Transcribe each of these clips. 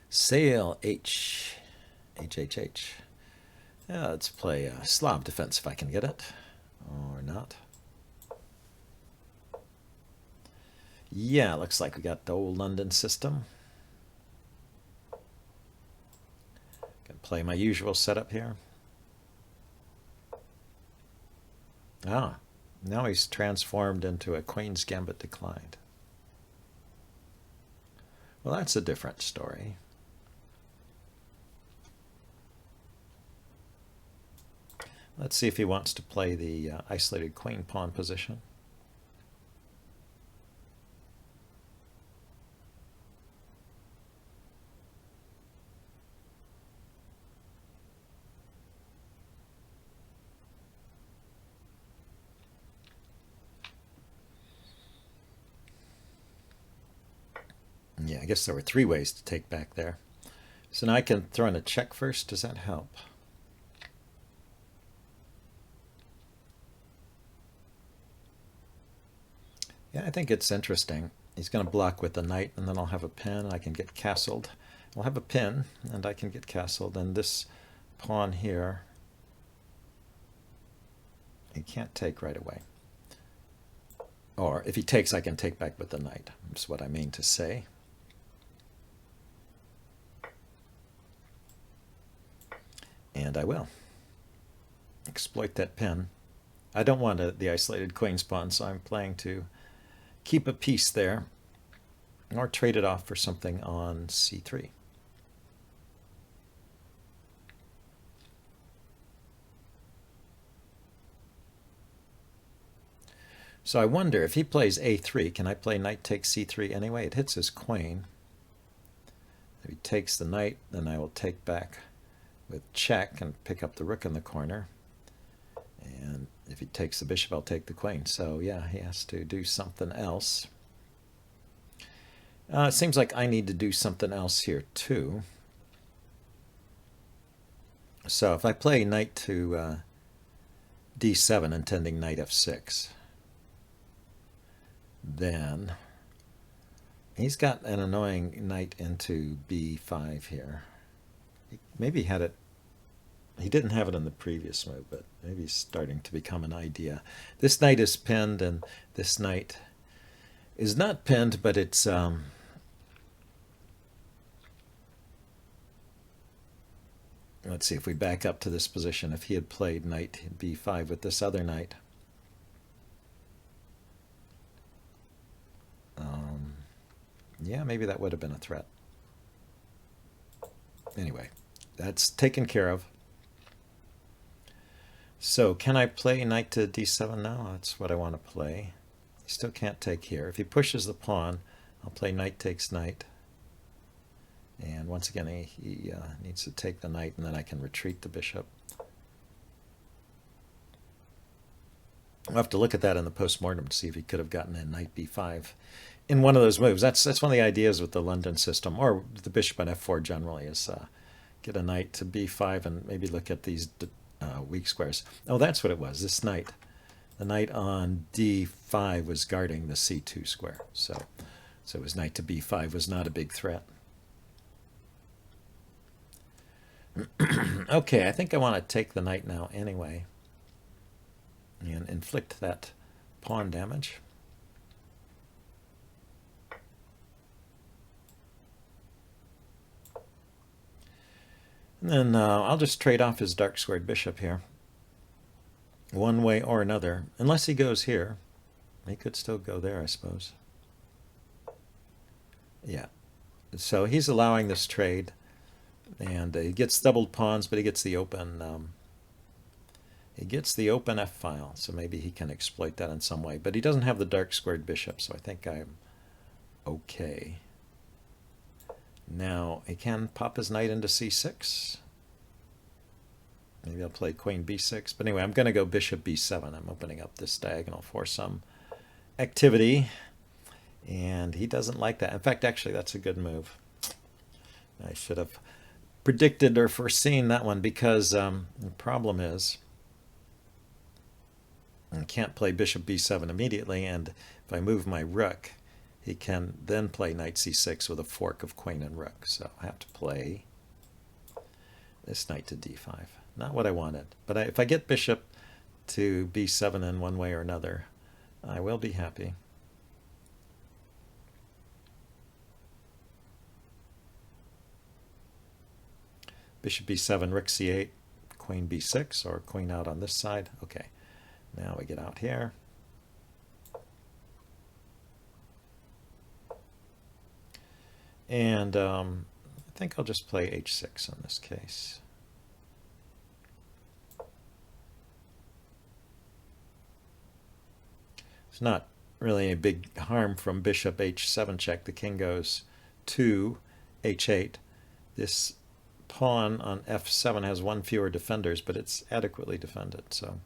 Sail H. H, H, H. Yeah, let's play Slav defense if I can get it. Or not. Yeah, looks like we got the old London system. Can play my usual setup here. Ah, now he's transformed into a Queen's Gambit declined. Well, that's a different story. Let's see if he wants to play the isolated queen pawn position. Yeah, I guess there were 3 ways to take back there. So now I can throw in a check first. Does that help? Yeah, I think it's interesting. He's going to block with the knight, and then I'll have a pin. I can get castled. I'll have a pin, and I can get castled. And this pawn here, he can't take right away. Or if he takes, I can take back with the knight. That's what I mean to say. And I will exploit that pin. I don't want the isolated queen's pawn, so I'm playing to keep a piece there or trade it off for something on c3. So I wonder if he plays a3, can I play knight takes c3 anyway? It hits his queen. If he takes the knight, then I will take back with check and pick up the rook in the corner. And if he takes the bishop, I'll take the queen. So yeah, he has to do something else. It seems like I need to do something else here too. So if I play knight to d7, intending knight f6, then he's got an annoying knight into b5 here. Maybe he had it. He didn't have it in the previous move, but maybe he's starting to become an idea. This knight is pinned, and this knight is not pinned, but it's let's see if we back up to this position. If he had played knight b5 with this other knight, yeah, maybe that would have been a threat. Anyway, that's taken care of. So can I play knight to d7 now? That's what I want to play. He still can't take here. If he pushes the pawn, I'll play knight takes knight. And once again, he needs to take the knight, and then I can retreat the bishop. I'll have to look at that in the postmortem to see if he could have gotten in knight b5 in one of those moves. That's one of the ideas with the London system, or the bishop on f4 generally, is get a knight to b5 and maybe look at these weak squares. Oh, that's what it was, this knight. The knight on d5 was guarding the c2 square. So it was knight to b5 was not a big threat. Okay, I think I want to take the knight now anyway and inflict that pawn damage. And then I'll just trade off his dark squared bishop here, one way or another. Unless he goes here, he could still go there, I suppose. Yeah, so he's allowing this trade, and he gets doubled pawns, but he gets the open F file, so maybe he can exploit that in some way. But he doesn't have the dark squared bishop, so I think I'm okay. Now he can pop his knight into c6. Maybe I'll play queen b6. But anyway, I'm going to go bishop b7. I'm opening up this diagonal for some activity. And he doesn't like that. In fact, actually, that's a good move. I should have predicted or foreseen that one, because the problem is I can't play bishop b7 immediately, and if I move my rook, he can then play knight c6 with a fork of queen and rook. So I have to play this knight to d5. Not what I wanted. But if I get bishop to b7 in one way or another, I will be happy. Bishop b7, rook c8, queen b6, or queen out on this side. Okay, now we get out here. And I think I'll just play h6 in this case. It's not really a big harm from bishop h7 check. The king goes to h8. This pawn on f7 has one fewer defenders, but it's adequately defended. So,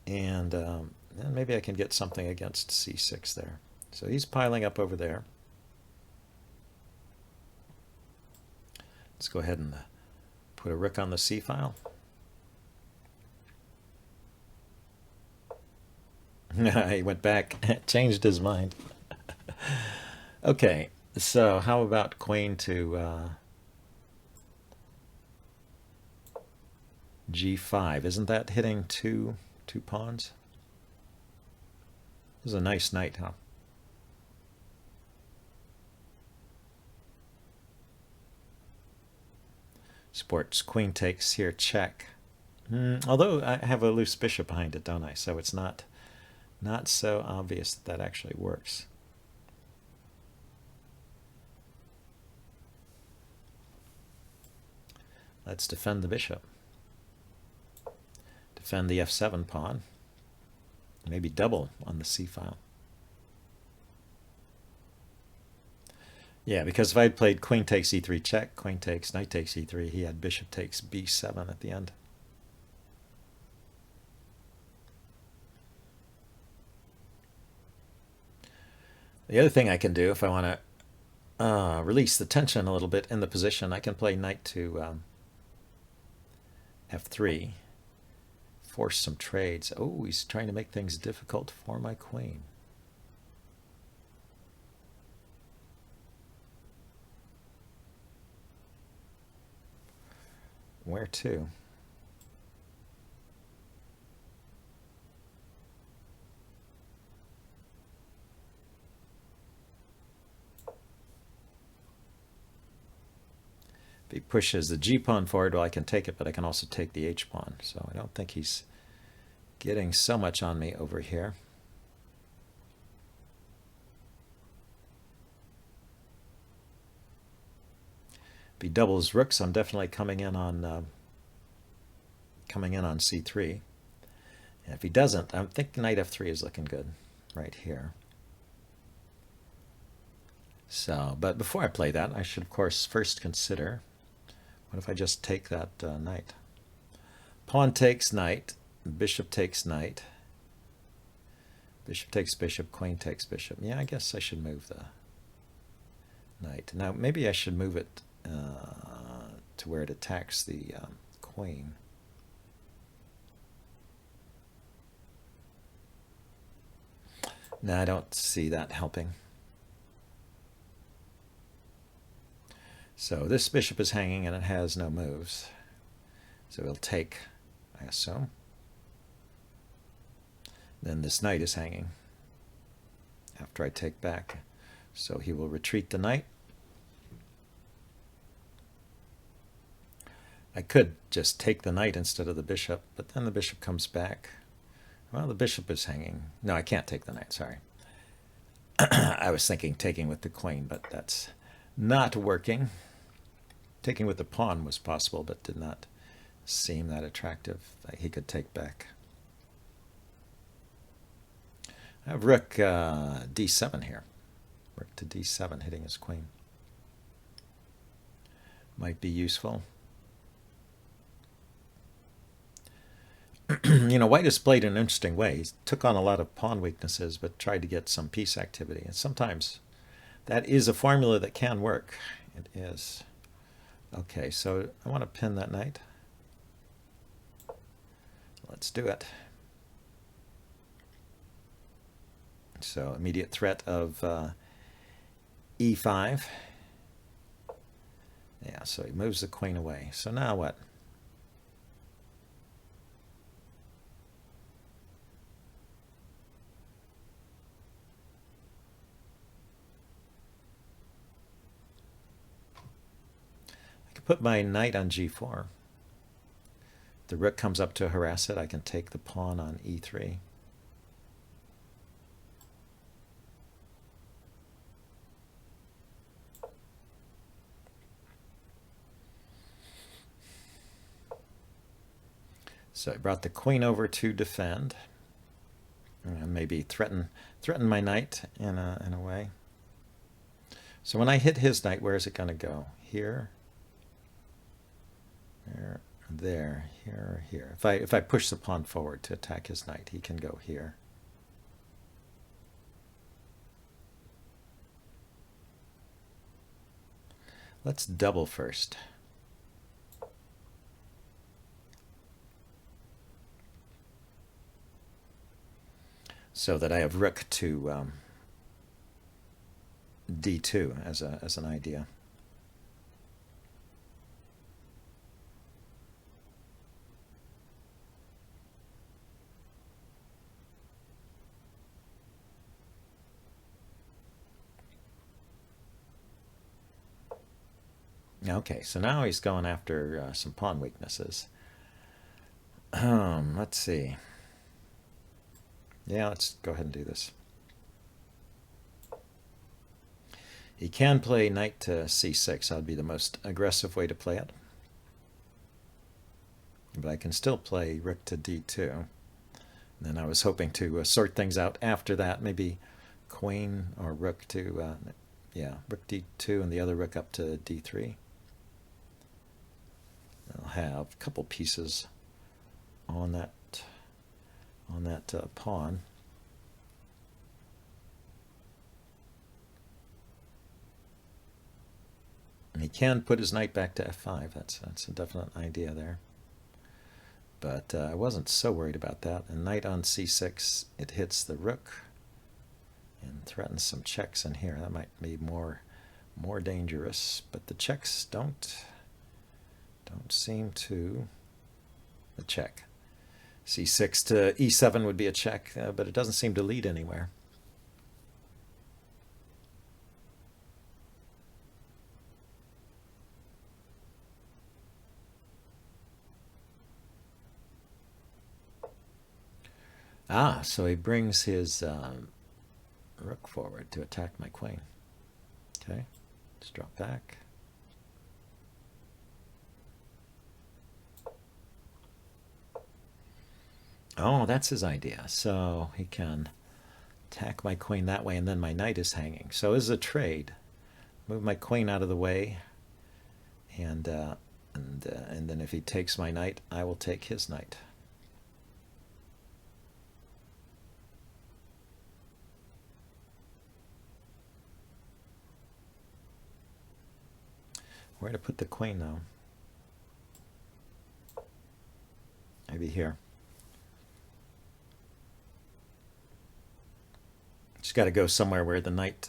and maybe I can get something against c6 there. So he's piling up over there. Let's go ahead and put a rook on the c file. He went back, changed his mind. Okay, so how about queen to g5? Isn't that hitting two pawns? This is a nice knight, huh? Sports queen takes here, check. Although I have a loose bishop behind it, don't I? So it's not so obvious that actually works. Let's defend the bishop. Defend the f7 pawn. Maybe double on the c file. Yeah, because if I had played queen takes e3 check, queen takes, knight takes e3, he had bishop takes b7 at the end. The other thing I can do, if I want to release the tension a little bit in the position, I can play knight to f3, force some trades. Oh, he's trying to make things difficult for my queen. Where to? If he pushes the g pawn forward, well, I can take it, but I can also take the h pawn. So I don't think he's getting so much on me over here. If he doubles rooks, I'm definitely coming in on c3. And if he doesn't, I think knight f3 is looking good right here. So, but before I play that, I should of course first consider, what if I just take that knight? Pawn takes knight, bishop takes knight, bishop takes bishop, queen takes bishop. Yeah, I guess I should move the knight. Now maybe I should move it to where it attacks the queen. No, I don't see that helping. So this bishop is hanging and it has no moves. So it'll take, I assume. Then this knight is hanging after I take back. So he will retreat the knight. I could just take the knight instead of the bishop, but then the bishop comes back. Well, the bishop is hanging. No, I can't take the knight, sorry. I was thinking taking with the queen, but that's not working. Taking with the pawn was possible, but did not seem that attractive. He could take back. I have rook d7 here. Rook to d7, hitting his queen. Might be useful. You know, white has played in an interesting way. He took on a lot of pawn weaknesses, but tried to get some piece activity. And sometimes that is a formula that can work. It is. Okay, so I want to pin that knight. Let's do it. So immediate threat of e5. Yeah, so he moves the queen away. So now what? I could put my knight on g4. The rook comes up to harass it. I can take the pawn on e3. So I brought the queen over to defend. Maybe threaten my knight in a way. So when I hit his knight, where is it going to go? Here, there, here, here. If I push the pawn forward to attack his knight, he can go here. Let's double first. So that I have rook to d2 as an idea. Okay, so now he's going after some pawn weaknesses. Let's see. Yeah, let's go ahead and do this. He can play knight to c6. That would be the most aggressive way to play it. But I can still play rook to d2. And then I was hoping to sort things out after that. Maybe queen or rook to, yeah, rook d2 and the other rook up to d3. I'll have a couple pieces on that pawn. And he can put his knight back to f5. That's a definite idea there. But I wasn't so worried about that. And knight on c6, it hits the rook and threatens some checks in here. That might be more dangerous. But the checks don't seem to a check. c6 to e7 would be a check, but it doesn't seem to lead anywhere. So he brings his rook forward to attack my queen. Okay, let's drop back. Oh, that's his idea. So he can attack my queen that way, and then my knight is hanging. So this is a trade. Move my queen out of the way, and then if he takes my knight, I will take his knight. Where to put the queen, though? Maybe here. Just got to go somewhere where the knight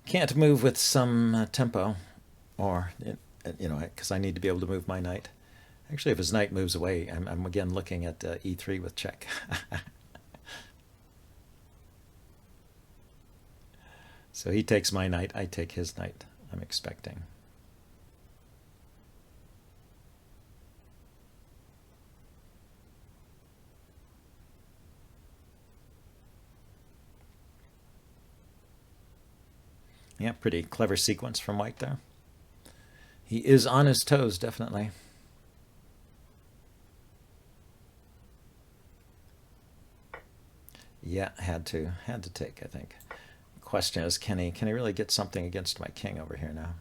can't move with some tempo, or because I need to be able to move my knight. Actually, if his knight moves away, I'm again looking at e3 with check. So he takes my knight, I take his knight, I'm expecting. Yeah, pretty clever sequence from white there. He is on his toes, definitely. Yeah, had to take, I think. Question is, can he really get something against my king over here now?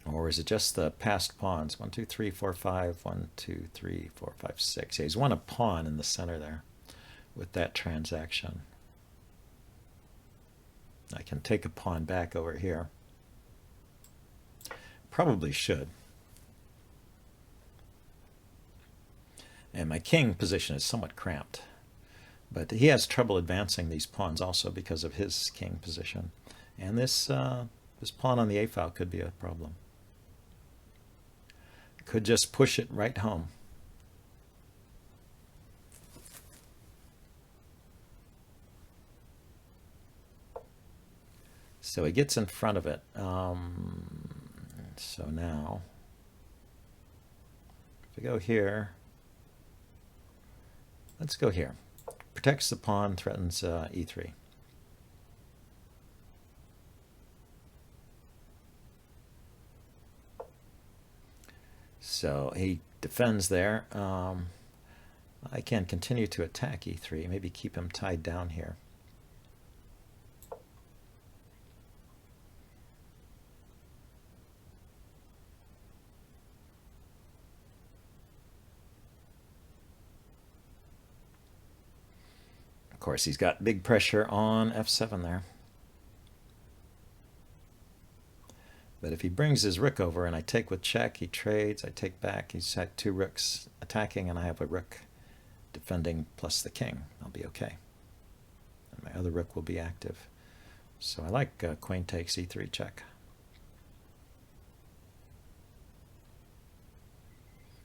Or is it just the passed pawns? 1, 2, 3, 4, 5. 1, 2, 3, 4, 5, 6. Yeah, he's won a pawn in the center there with that transaction. I can take a pawn back over here. Probably should. And my king position is somewhat cramped. But he has trouble advancing these pawns also because of his king position. And this pawn on the a file could be a problem. Could just push it right home. So he gets in front of it. So now, if we go here, let's go here. Protects the pawn, threatens e3. So he defends there. I can continue to attack e3, maybe keep him tied down here. Of course, he's got big pressure on f7 there. But if he brings his rook over and I take with check, he trades, I take back, he's had two rooks attacking, and I have a rook defending plus the king. I'll be okay. And my other rook will be active. So I like queen takes e3 check.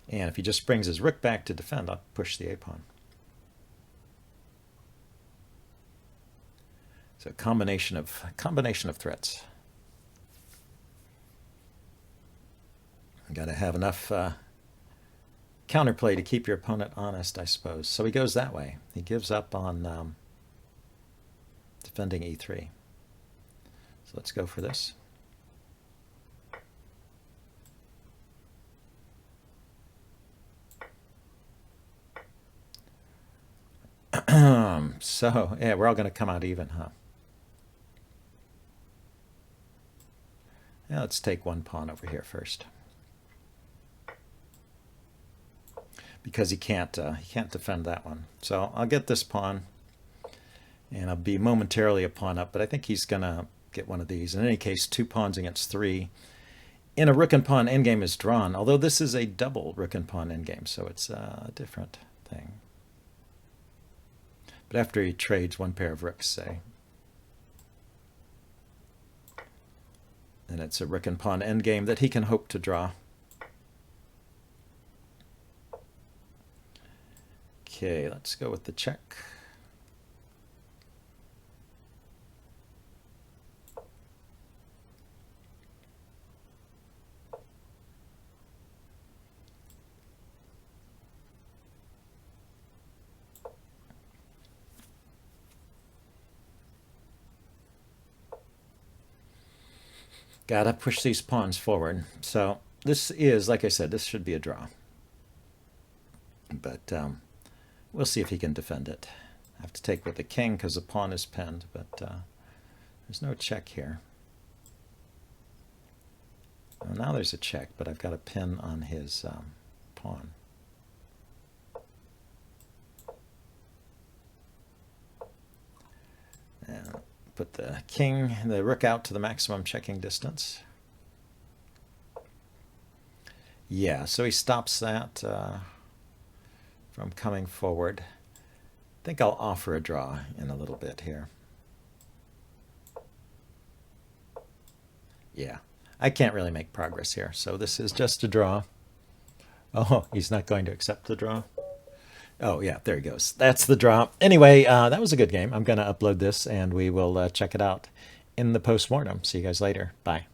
And if he just brings his rook back to defend, I'll push the a-pawn. So combination of threats. Got to have enough counterplay to keep your opponent honest, I suppose. So he goes that way. He gives up on defending e3. So let's go for this. So, yeah, we're all going to come out even, huh? Yeah, let's take one pawn over here first. Because he can't defend that one. So I'll get this pawn, and I'll be momentarily a pawn up, but I think he's going to get one of these. In any case, 2 pawns against 3. In a rook and pawn endgame is drawn, although this is a double rook and pawn endgame, so it's a different thing. But after he trades one pair of rooks, say, then it's a rook and pawn endgame that he can hope to draw. Okay, let's go with the check. Gotta push these pawns forward. So this is, like I said, this should be a draw. But we'll see if he can defend it. I have to take with the king because the pawn is pinned, but there's no check here. Well, now there's a check, but I've got a pin on his pawn. And put the king, the rook out to the maximum checking distance. Yeah, so he stops that from coming forward. I think I'll offer a draw in a little bit here. Yeah, I can't really make progress here, so this is just a draw. Oh, he's not going to accept the draw. Oh, yeah, there he goes. That's the draw. Anyway, that was a good game. I'm going to upload this, and we will check it out in the postmortem. See you guys later. Bye.